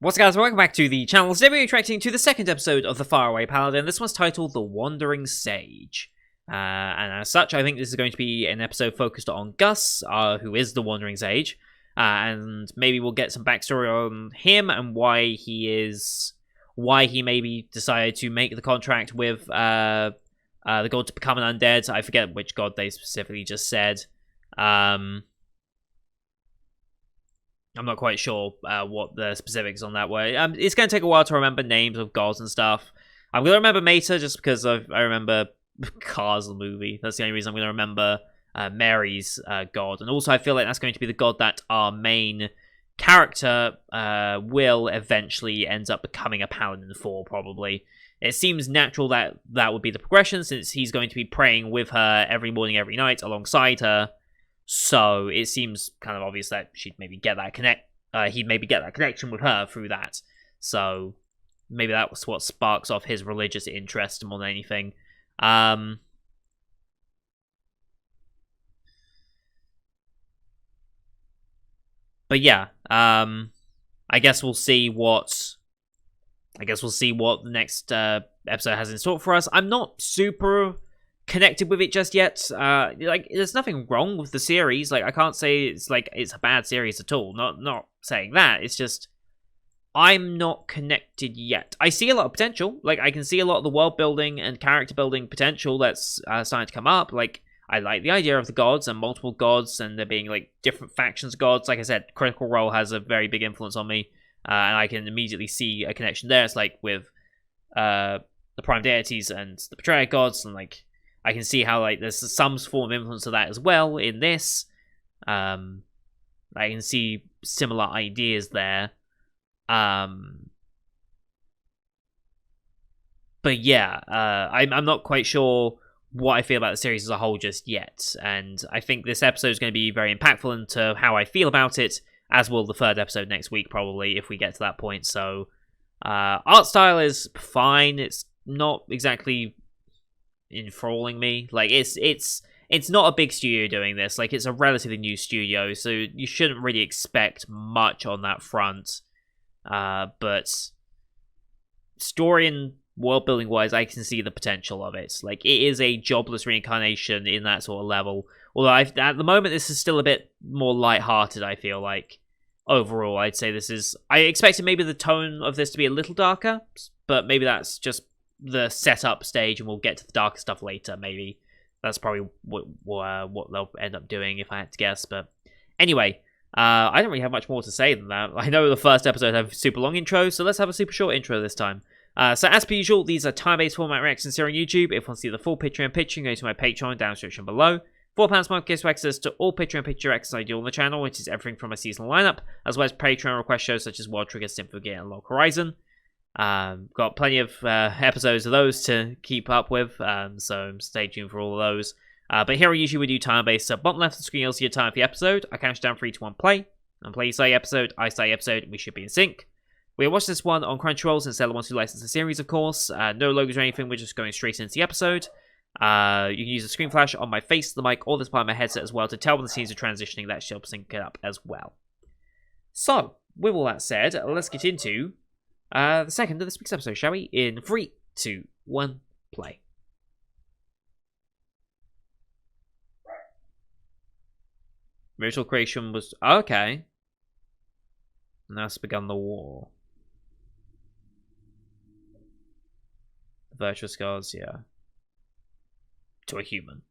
What's up, guys? Welcome back to the channel. Today we're reacting to the second episode of the Faraway Paladin. This one's titled The Wandering Sage. And as such, I think this is going to be an episode focused on Gus, who is the Wandering Sage. And maybe we'll get some backstory on him and why he maybe decided to make the contract with the god to become an undead. I forget which god they specifically just said. I'm not quite sure what the specifics on that were. It's going to take a while to remember names of gods and stuff. I'm going to remember Meta just because I remember Cars, the movie. That's the only reason I'm going to remember Mary's god. And also I feel like that's going to be the god that our main character will eventually end up becoming a paladin for, probably. It seems natural that that would be the progression, since he's going to be praying with her every morning, every night, alongside her. So it seems kind of obvious that she'd maybe get that he'd maybe get that connection with her through that. So maybe that was what sparks off his religious interest more than anything. But yeah, I guess we'll see what the next episode has in store for us. I'm not super connected with it just yet. Like, there's nothing wrong with the series. Like, I can't say it's a bad series at all. Not saying that. It's just I'm not connected yet. I see a lot of potential. Like, I can see a lot of the world building and character building potential that's starting to come up. Like, I like the idea of the gods and multiple gods and there being like different factions of gods. Like I said, Critical Role has a very big influence on me, and I can immediately see a connection there. It's like with the prime deities and the betrayer gods, and like I can see how like there's some form of influence of that as well in this. I can see similar ideas there. But yeah, I'm not quite sure what I feel about the series as a whole just yet, and I think this episode is going to be very impactful into how I feel about it, as will the third episode next week, probably, if we get to that point. So, art style is fine. It's not exactly enthralling me. Like, it's not a big studio doing this. Like, it's a relatively new studio, so you shouldn't really expect much on that front. But story and world building wise, I can see the potential of it. Like, it is a jobless reincarnation in that sort of level. Although at the moment this is still a bit more lighthearted, I feel like. Overall, I'd say this is... I expected maybe the tone of this to be a little darker, but maybe that's just the setup stage and we'll get to the darker stuff later, maybe. That's probably what they'll end up doing, if I had to guess. But anyway, I don't really have much more to say than that. I know the first episode had a super long intro, so let's have a super short intro this time. So as per usual, these are time-based format reactions here on YouTube. If you want to see the full picture in picture, go to my Patreon down description below. £4 a month gives you access to all Patreon picture reactions I do on the channel, which is everything from my seasonal lineup, as well as Patreon request shows such as World Trigger, Symphogear, and Log Horizon. Got plenty of episodes of those to keep up with, so stay tuned for all of those. But here usually we do time-based, so bottom left of the screen you'll see your time for the episode. I count down 3, 2, 1, play. And play you say episode, I say episode, we should be in sync. We watched this one on Crunchyroll since they're the ones who licensed the series, of course. No logos or anything, we're just going straight into the episode. You can use a screen flash on my face, the mic, or this part of my headset as well to tell when the scenes are transitioning. That should help sync it up as well. So, with all that said, let's get into the second of this week's episode, shall we? In 3, 2, 1, play. Ritual creation was... okay. Now it's begun the war. Virtuous gods, yeah. To a human.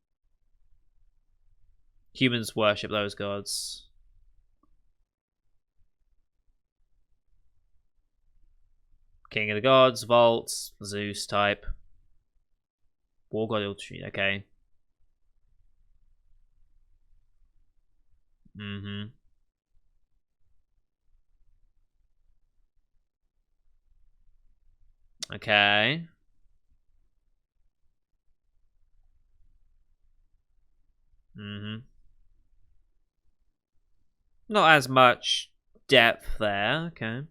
Humans worship those gods. King of the gods, Vault, Zeus type. War god Iltri, okay. Okay. Not as much depth there, okay.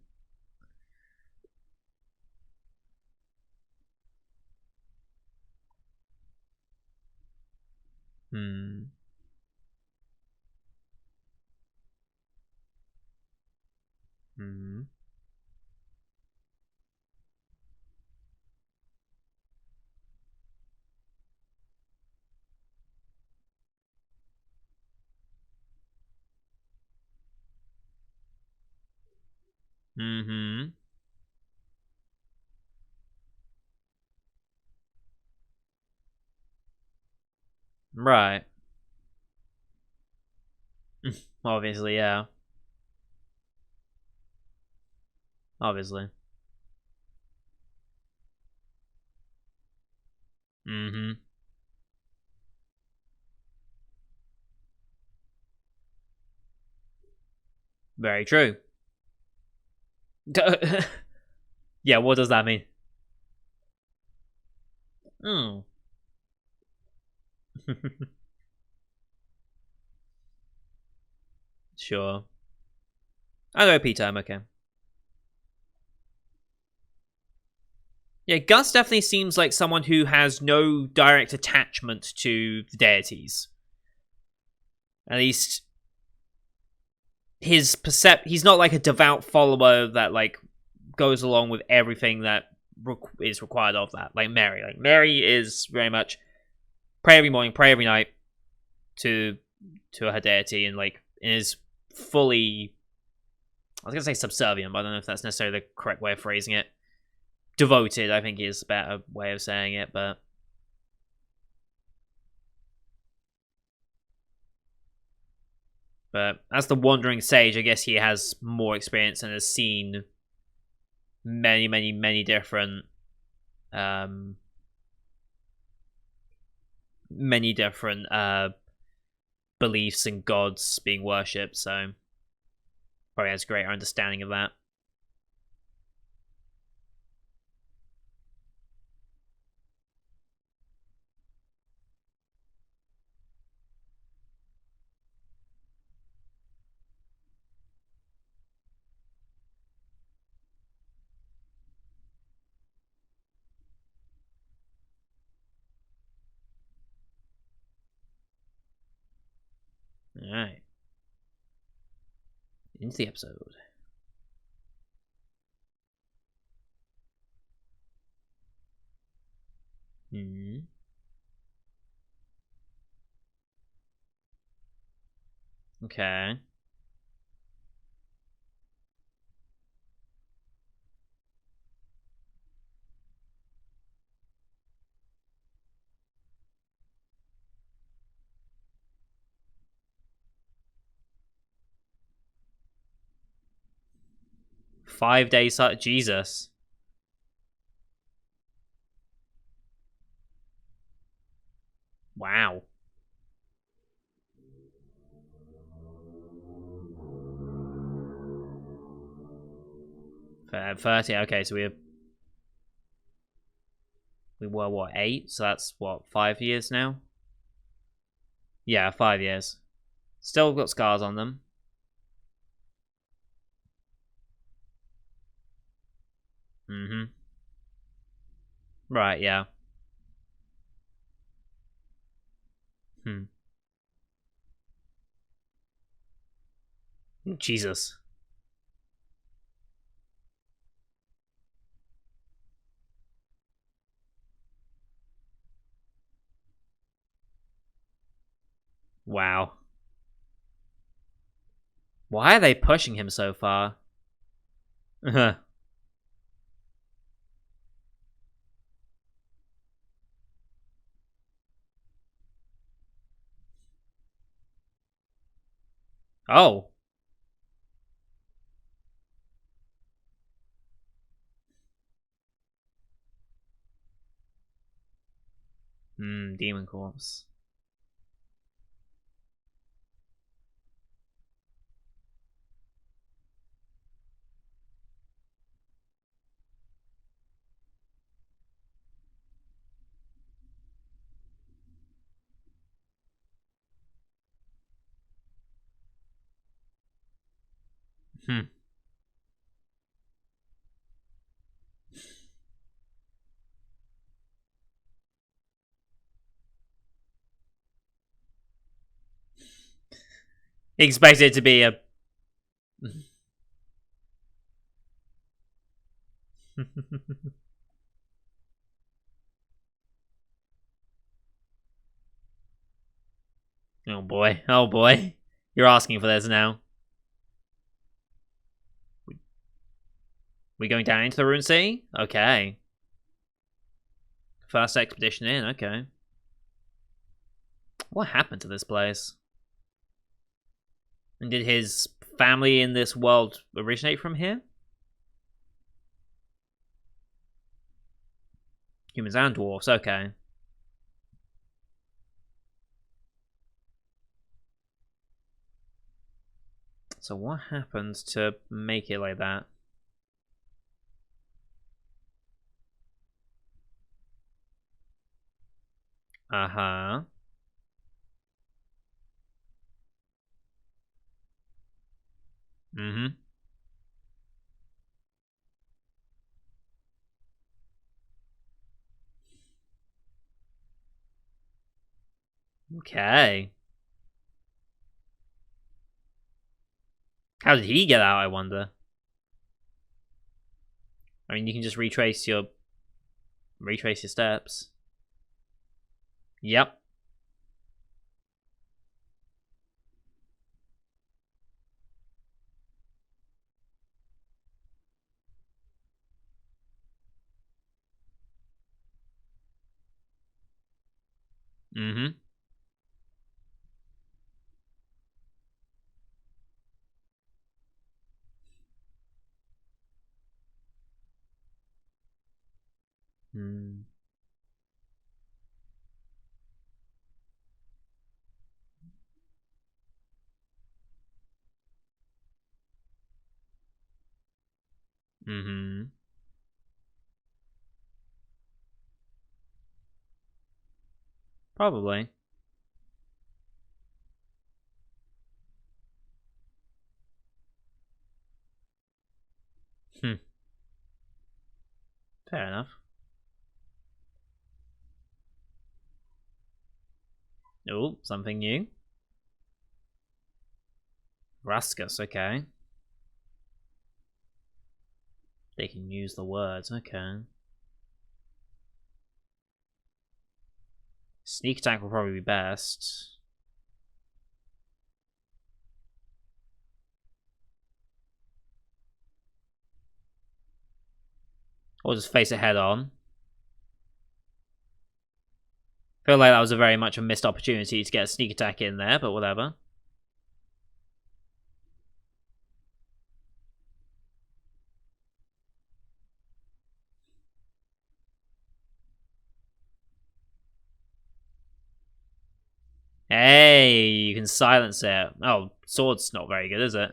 Mm-hmm. Right. Obviously, yeah. Obviously. Mm-hmm. Very true. Yeah, what does that mean? Hmm. Sure. I know Peter, I'm okay. Yeah, Gus definitely seems like someone who has no direct attachment to the deities. At least he's not like a devout follower that like goes along with everything that is required of that. Like Mary is very much pray every morning, pray every night to her deity, and like is fully. I was gonna say subservient, but I don't know if that's necessarily the correct way of phrasing it. Devoted, I think, is a better way of saying it, but as the wandering sage, I guess he has more experience and has seen many different um many different beliefs and gods being worshipped, so probably has a greater understanding of that. Alright. Into the episode. Hmm. Okay. 5 days, Jesus. Wow. 30. Okay, so we were what, 8? So that's what, 5 years now? Yeah, 5 years. Still got scars on them. Mm-hmm. Right, yeah. Hmm. Jesus. Wow. Why are they pushing him so far? Oh. Demon corpse. Hmm. Expect it to be a. Oh boy. Oh boy. You're asking for this now. We going down into the Ruined Sea? Okay. First expedition in, okay. What happened to this place? And did his family in this world originate from here? Humans and dwarves, okay. So what happened to make it like that? Uh-huh. Mm-hmm. Okay. How did he get out, I wonder? I mean, you can just retrace your steps. Yep. Mm-hmm. Mm. Mm-hmm. Probably. Hmm. Fair enough. Oh, something new. Raskus, okay. They can use the words, okay. Sneak attack will probably be best. Or just face it head on. Feel like that was a very much a missed opportunity to get a sneak attack in there, but whatever. Hey, you can silence it. Oh, sword's not very good, is it?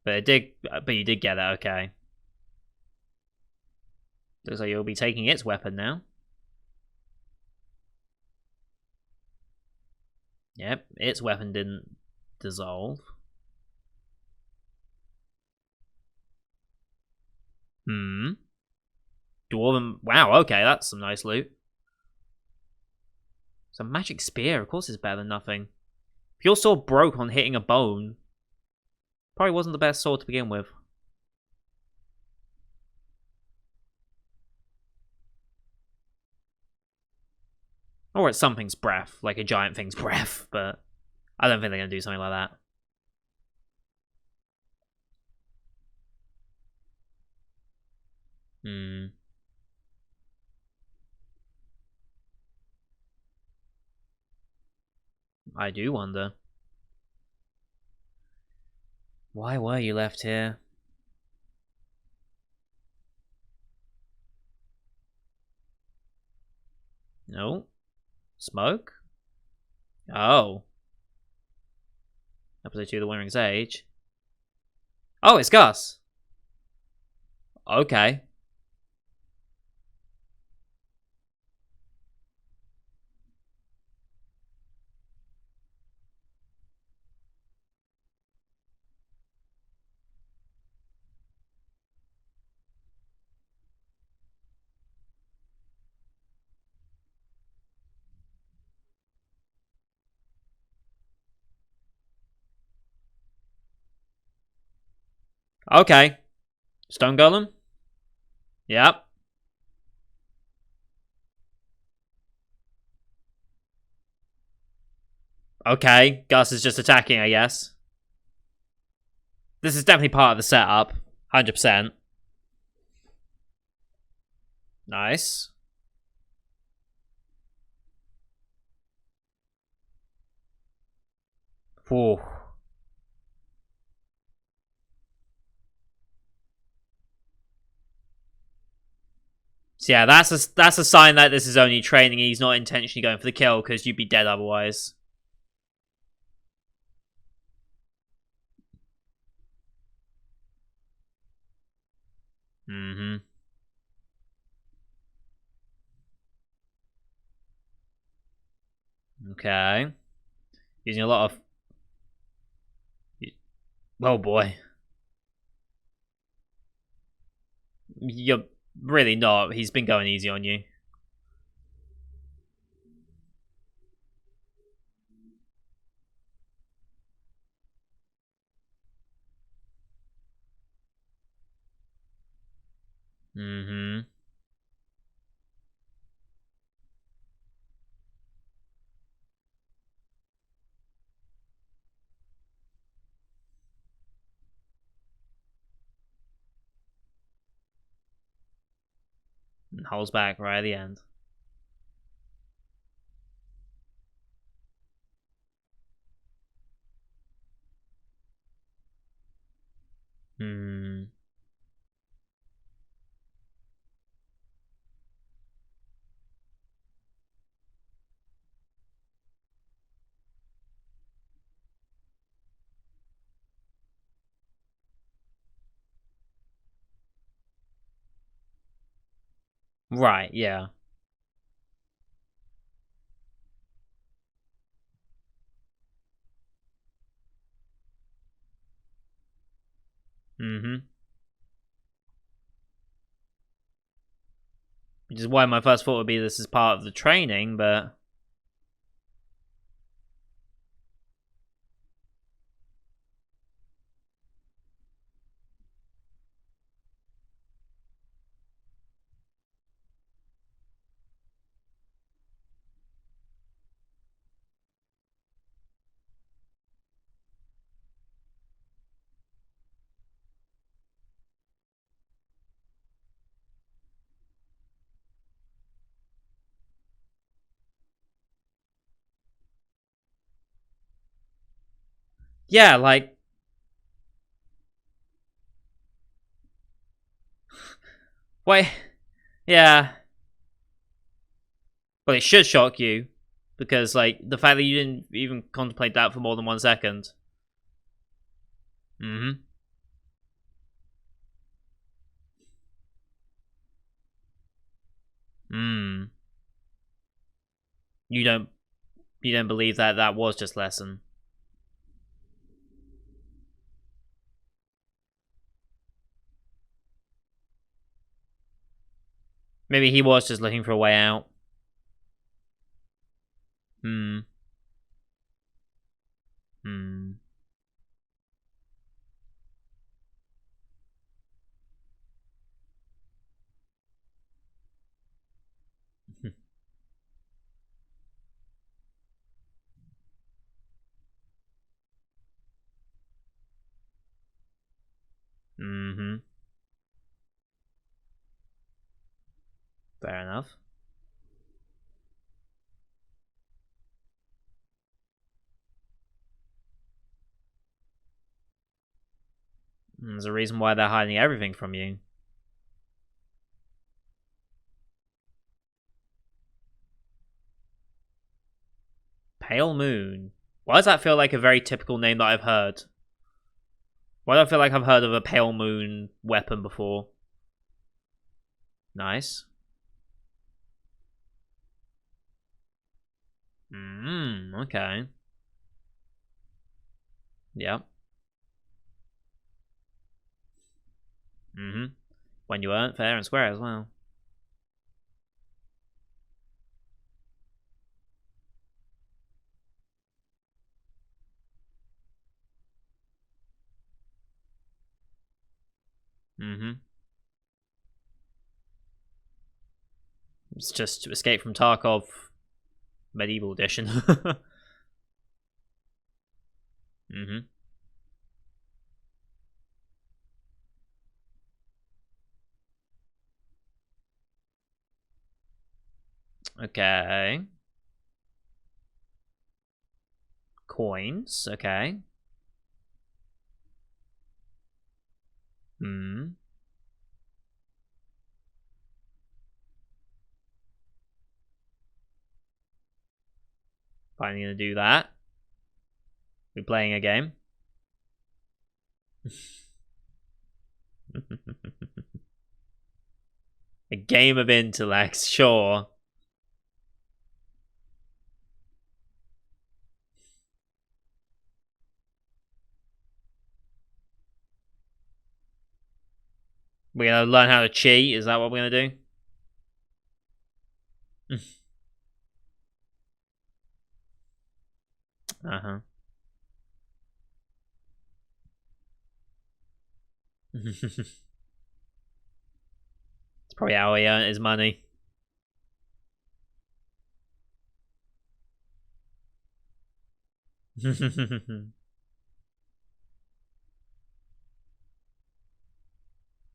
But it did. But you did get it. Okay. Looks like you'll be taking its weapon now. Yep, its weapon didn't dissolve. Hmm. Dwarven. Wow. Okay, that's some nice loot. It's a magic spear. Of course, it's better than nothing. If your sword broke on hitting a bone, probably wasn't the best sword to begin with. Or it's something's breath, like a giant thing's breath, but I don't think they're going to do something like that. Hmm. I do wonder. Why were you left here? No? Smoke? Oh. Episode 2 of The Winring's Age. Oh, it's Gus! Okay. Okay. Stone Golem? Yep. Okay. Gus is just attacking, I guess. This is definitely part of the setup. 100%. Nice. Whew. So yeah, that's a sign that this is only training. He's not intentionally going for the kill because you'd be dead otherwise. Mm-hmm. Okay. Using a lot of... Oh boy. You're really not. He's been going easy on you. Mm-hmm. And holds back right at the end. Hmm. Right, yeah. Mm-hmm. Which is why my first thought would be this is part of the training, but... Yeah, like... Wait... Yeah. Well, it should shock you. Because, like, the fact that you didn't even contemplate that for more than 1 second. Mm-hmm. Hmm. You don't... You don't believe that that was just lesson. Maybe he was just looking for a way out. Hmm. Hmm. Mm-hmm. Fair enough. There's a reason why they're hiding everything from you. Pale Moon. Why does that feel like a very typical name that I've heard? Why do I feel like I've heard of a Pale Moon weapon before? Nice. Okay. Yep. When you weren't fair and square as well. It's just Escape from Tarkov Medieval Edition. Okay. Coins. Okay. Hmm. Finally gonna do that. We're playing a game. A game of intellects, sure. We're gonna learn how to cheat. Is that what we're gonna do? Uh-huh. It's probably how he earned his money.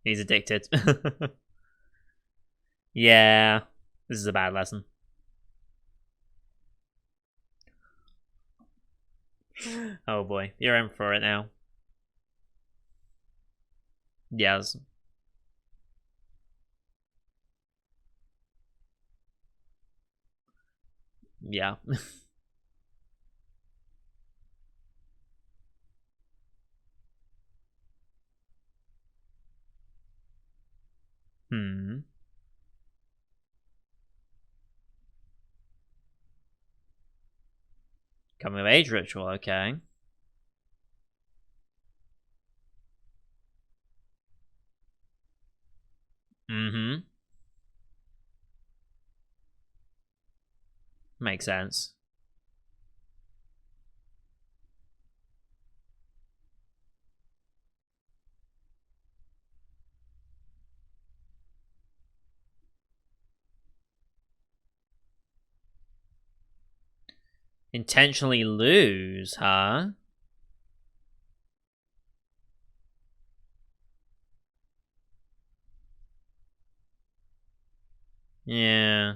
He's addicted. Yeah. This is a bad lesson. Oh boy. You're in for it now. Yes. Yeah. Hmm. Coming of age ritual, okay. Mm-hmm. Makes sense. Intentionally lose, huh? Yeah.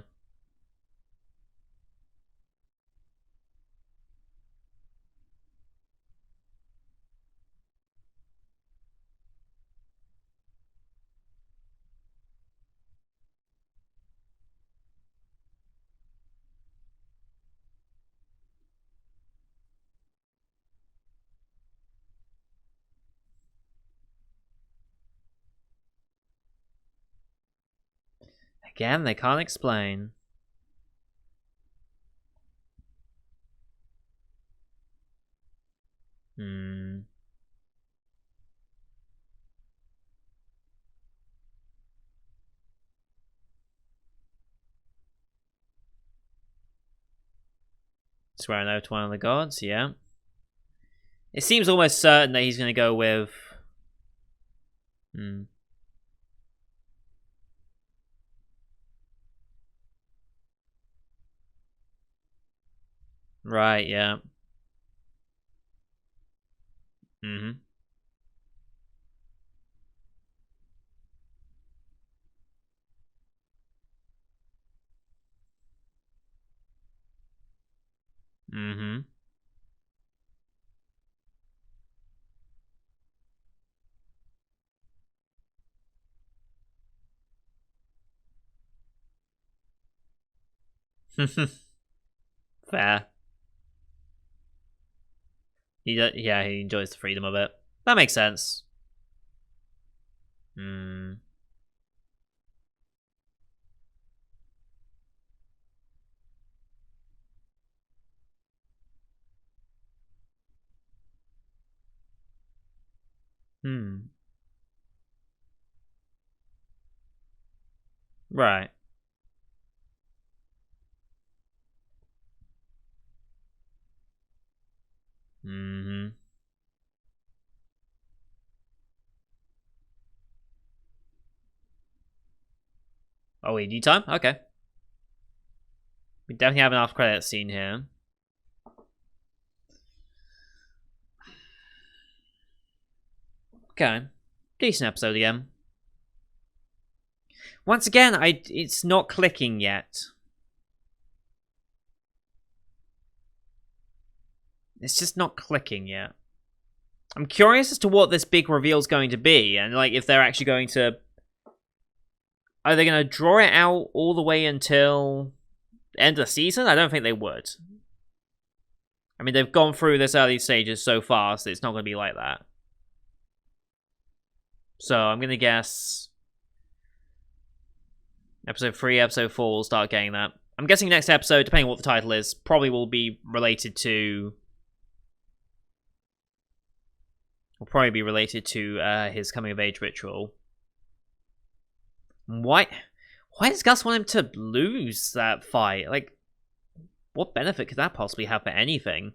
Again, they can't explain. Hmm. Swear an oath to one of the gods, yeah. It seems almost certain that he's going to go with... Hmm. Right, yeah. Mm-hmm. Mm-hmm. Fair. Yeah, he enjoys the freedom of it. That makes sense. Hmm. Hmm. Right. Mm-hmm. Oh, wait, need time? Okay. We definitely have an after credit scene here. Okay. Decent episode again. Once again, it's not clicking yet. It's just not clicking yet. I'm curious as to what this big reveal is going to be, and like if they're actually going to... Are they going to draw it out all the way until the end of the season? I don't think they would. I mean, they've gone through this early stages so fast, it's not going to be like that. So I'm going to guess episode 3, episode 4 will start getting that. I'm guessing next episode, depending on what the title is, probably will be related to... Will probably be related to his coming-of-age ritual. Why does Gus want him to lose that fight? Like, what benefit could that possibly have for anything?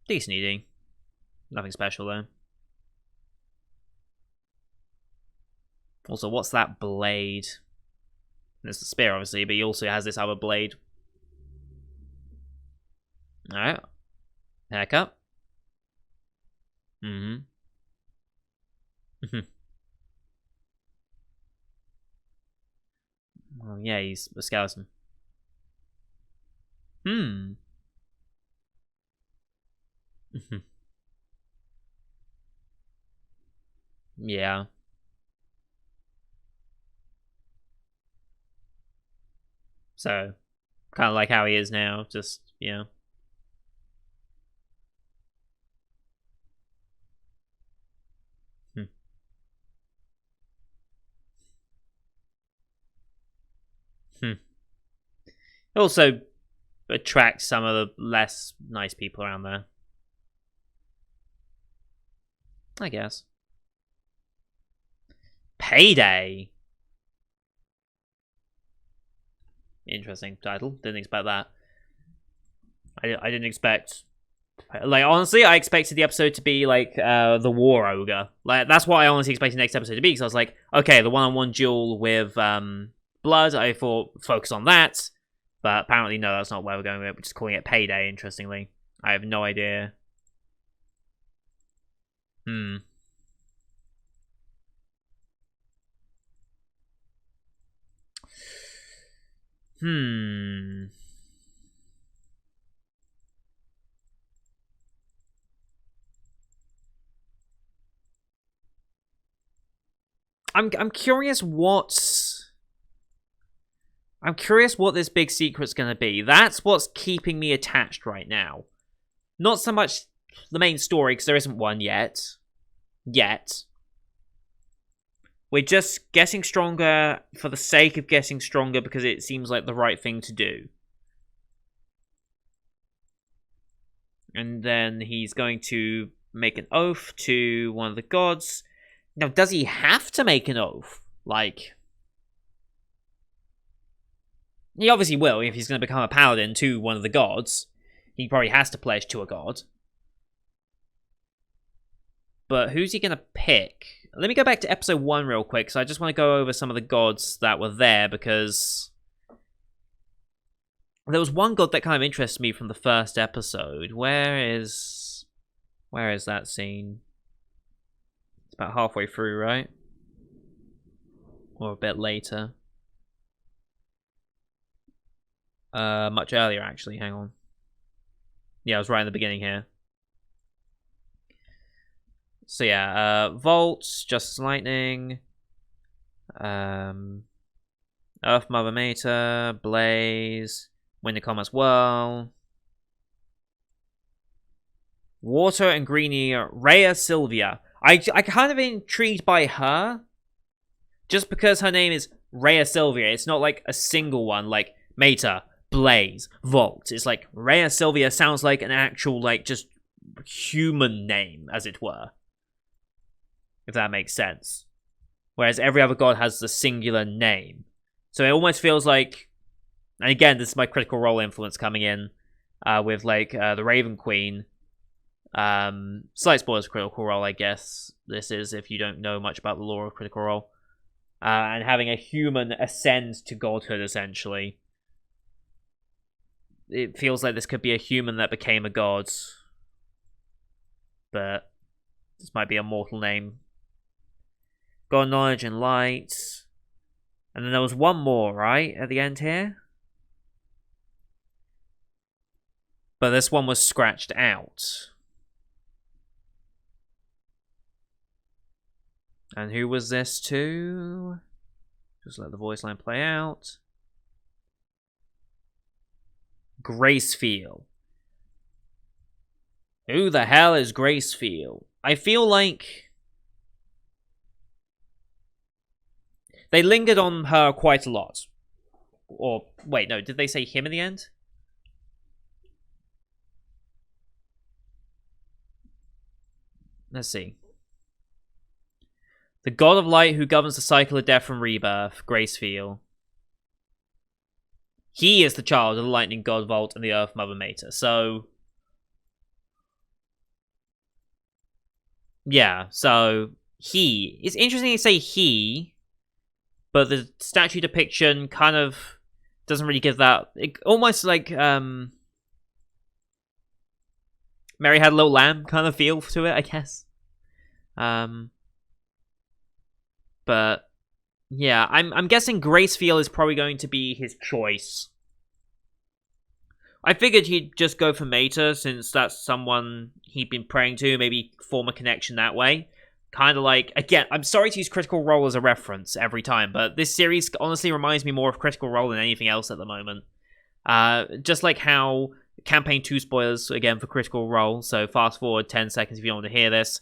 Decent eating. Nothing special, though. Also, what's that blade? It's the spear, obviously, but he also has this other blade. Alright. Haircut. Mm-hmm. Oh, yeah, he's a skeleton. Yeah. So, kind of like how he is now, just, you know. It also attracts some of the less nice people around there. I guess. Payday! Interesting title. Didn't expect that. I didn't expect... Like, honestly, I expected the episode to be, like, the War Ogre. Like, that's what I honestly expected the next episode to be, because I was like, okay, the one-on-one duel with Blood, I thought, focus on that. But apparently, no, that's not where we're going with it. We're just calling it Payday, interestingly. I have no idea. I'm curious what's... I'm curious what this big secret's going to be. That's what's keeping me attached right now. Not so much the main story, because there isn't one yet. We're just getting stronger for the sake of getting stronger because it seems like the right thing to do. And then he's going to make an oath to one of the gods. Now, does he have to make an oath? Like... He obviously will, if he's going to become a paladin to one of the gods. He probably has to pledge to a god. But who's he going to pick? Let me go back to episode 1 real quick, so I just want to go over some of the gods that were there, because... There was one god that kind of interested me from the first episode. Where is that scene? It's about halfway through, right? Or a bit later. Much earlier, actually. Hang on. Yeah, I was right in the beginning here. So yeah, Volts, Justice Lightning, Earth Mother Mater, Blaze, Wind of Commerce Whirl, Water and Greenie, Rhea Sylvia. I kind of intrigued by her, just because her name is Rhea Sylvia. It's not like a single one, like Mater, Blaze, Volt. It's like Rhea Sylvia sounds like an actual, like, just human name, as it were. If that makes sense. Whereas every other god has the singular name. So it almost feels like... And again, this is my Critical Role influence coming in. With, like, the Raven Queen. Slight spoilers for Critical Role, I guess. This is, if you don't know much about the lore of Critical Role. And having a human ascend to godhood, essentially. It feels like this could be a human that became a god. But this might be a mortal name. God, knowledge, and light. And then there was one more, right? At the end here? But this one was scratched out. And who was this to? Just let the voice line play out. Gracefield. Who the hell is Gracefield? I feel like they lingered on her quite a lot. Or, wait, no, did they say him in the end? Let's see. The god of light who governs the cycle of death and rebirth, Gracefield. He is the child of the lightning god Volt and the earth mother Mater. So, yeah, so he. It's interesting to say he, but the statue depiction kind of doesn't really give that. Almost like Mary Had a Little Lamb kind of feel to it, I guess. But yeah, I'm guessing Gracefield is probably going to be his choice. I figured he'd just go for Mater, since that's someone he'd been praying to, maybe form a connection that way. Kind of like, again, I'm sorry to use Critical Role as a reference every time, but this series honestly reminds me more of Critical Role than anything else at the moment. Just like how Campaign 2 spoilers, again, for Critical Role, so fast forward 10 seconds if you don't want to hear this.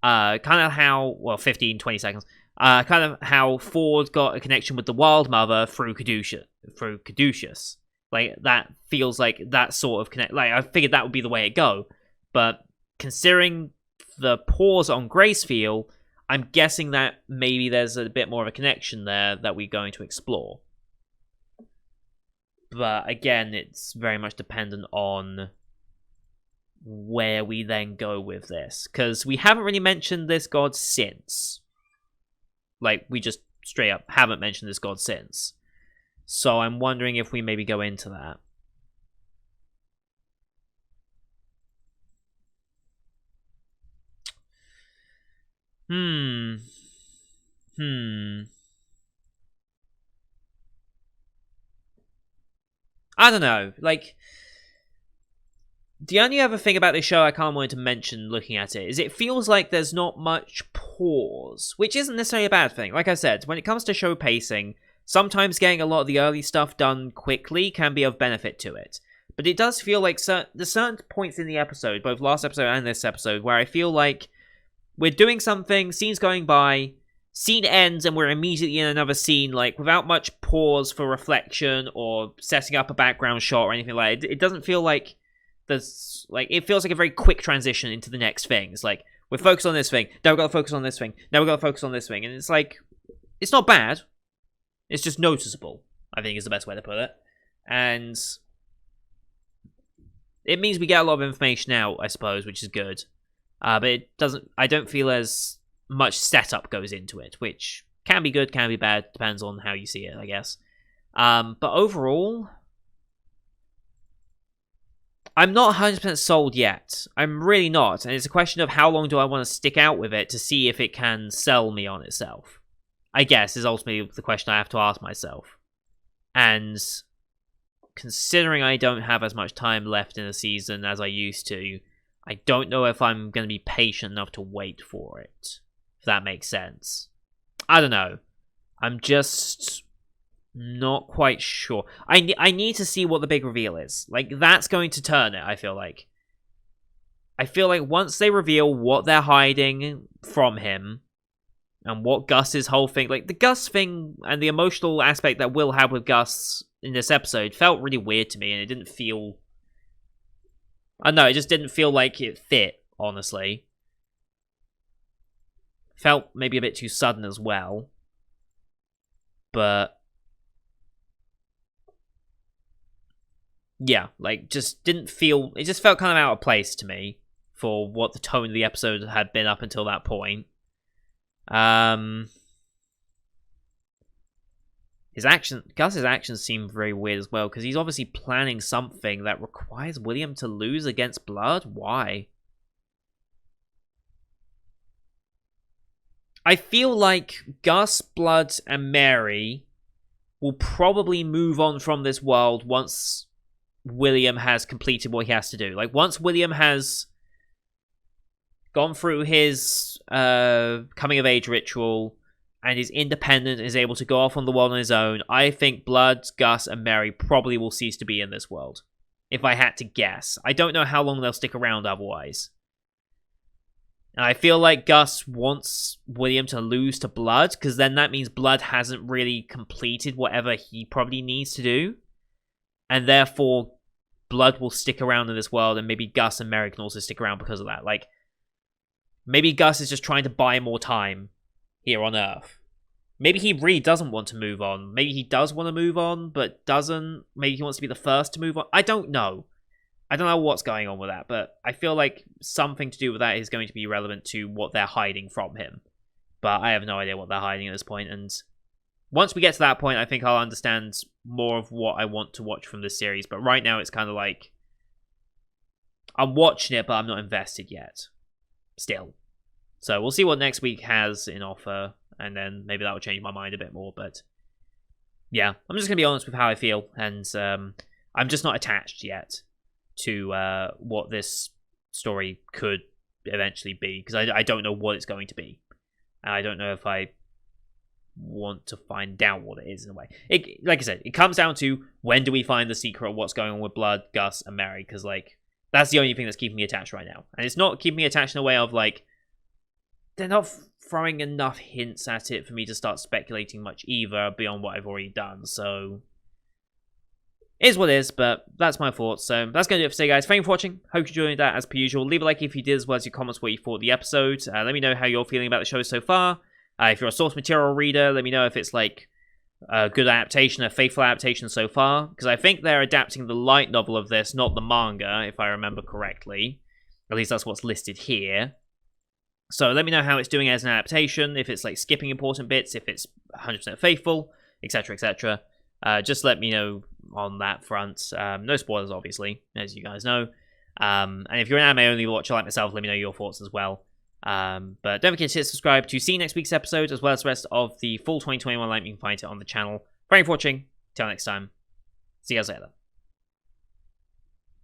Kind of how, well, 15, 20 seconds. Kind of how Ford got a connection with the Wild Mother through Caduceus. Like, that feels like that sort of connect. Like, I figured that would be the way it go. But considering the pause on Gracefield, I'm guessing that maybe there's a bit more of a connection there that we're going to explore. But again, it's very much dependent on where we then go with this. Because we haven't really mentioned this god since. Like, we just straight up haven't mentioned this god since. So I'm wondering if we maybe go into that. I don't know. Like, the only other thing about this show I kind of wanted to mention looking at it is it feels like there's not much pause, which isn't necessarily a bad thing. Like I said, when it comes to show pacing, sometimes getting a lot of the early stuff done quickly can be of benefit to it. But it does feel like there's certain points in the episode, both last episode and this episode, where I feel like we're doing something, scene's going by, scene ends, and we're immediately in another scene, like, without much pause for reflection or setting up a background shot or anything like that. It doesn't feel like there's, like, it feels like a very quick transition into the next thing. It's like, we're focused on this thing, now we've got to focus on this thing, now we've got to focus on this thing, and it's like, it's not bad. It's just noticeable, I think is the best way to put it. And it means we get a lot of information out, I suppose, which is good. But it doesn't, I don't feel as much setup goes into it, which can be good, can be bad, depends on how you see it, I guess. But overall, I'm not 100% sold yet. I'm really not. And it's a question of how long do I want to stick out with it to see if it can sell me on itself, I guess, is ultimately the question I have to ask myself. And considering I don't have as much time left in the season as I used to, I don't know if I'm going to be patient enough to wait for it, if that makes sense. I don't know. I'm just not quite sure. I need to see what the big reveal is. Like, that's going to turn it, I feel like. I feel like once they reveal what they're hiding from him, and what Gus's whole thing, like the Gus thing and the emotional aspect that Will had with Gus in this episode felt really weird to me, and it didn't feel, I don't know, it just didn't feel like it fit, honestly. Felt maybe a bit too sudden as well. But yeah, like, just didn't feel, it just felt kind of out of place to me for what the tone of the episode had been up until that point. Gus's actions seem very weird as well, because he's obviously planning something that requires William to lose against Blood. Why? I feel like Gus, Blood, and Mary will probably move on from this world once William has completed what he has to do. Like, once William has gone through his coming-of-age ritual and is independent and is able to go off on the world on his own, I think Blood, Gus, and Mary probably will cease to be in this world. If I had to guess. I don't know how long they'll stick around otherwise. And I feel like Gus wants William to lose to Blood, because then that means Blood hasn't really completed whatever he probably needs to do. And therefore, Blood will stick around in this world, and maybe Gus and Mary can also stick around because of that. Like, maybe Gus is just trying to buy more time here on Earth. Maybe he really doesn't want to move on. Maybe he does want to move on, but doesn't. Maybe he wants to be the first to move on. I don't know. I don't know what's going on with that, but I feel like something to do with that is going to be relevant to what they're hiding from him. But I have no idea what they're hiding at this point, and once we get to that point, I think I'll understand more of what I want to watch from this series. But right now, it's kind of like, I'm watching it, but I'm not invested yet. Still. So we'll see what next week has in offer, and then maybe that will change my mind a bit more. But yeah, I'm just going to be honest with how I feel, and I'm just not attached yet to what this story could eventually be, because I don't know what it's going to be. And I don't know if I want to find out what it is in a way. Like I said, it comes down to, when do we find the secret of what's going on with Blood, Gus, and Mary? Because, like, that's the only thing that's keeping me attached right now. And it's not keeping me attached in a way of, like, they're not throwing enough hints at it for me to start speculating much either beyond what I've already done. So, it is what it is, but that's my thoughts. So that's going to do it for today, guys. Thank you for watching. Hope you enjoyed that as per usual. Leave a like if you did, as well as your comments what you thought of the episode. Let me know how you're feeling about the show so far. If you're a source material reader, let me know if it's like a good adaptation, a faithful adaptation so far. Because I think they're adapting the light novel of this, not the manga, if I remember correctly. At least that's what's listed here. So let me know how it's doing as an adaptation, if it's like skipping important bits, if it's 100% faithful, etc, etc. Just let me know on that front. No spoilers, obviously, as you guys know. And if you're an anime-only watcher like myself, let me know your thoughts as well. But don't forget to hit subscribe to see next week's episode, as well as the rest of the full 2021 lineup. You can find it on the channel. Thank you for watching. Till next time. See you guys later.